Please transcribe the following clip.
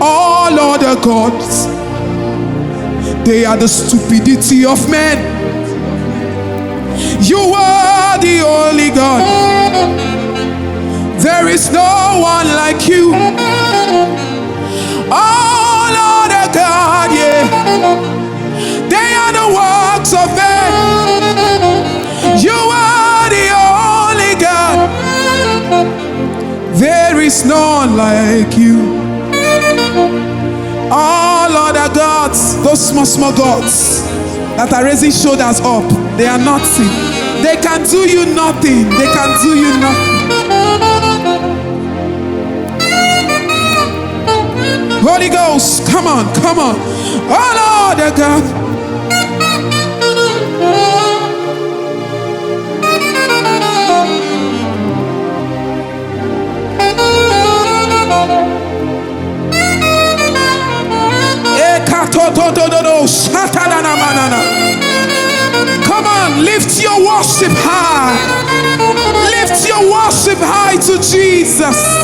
All other gods, they are the stupidity of men. You are the only God. There is no one like you. All other God, yeah, they are the works of men. You are the only God. There is none like you. All other gods, those small gods that are raising shoulders up, they are nothing. They can do you nothing. They can do you nothing. Holy Ghost, come on, come on. All other gods. Come on, lift your worship high. Lift your worship high to Jesus.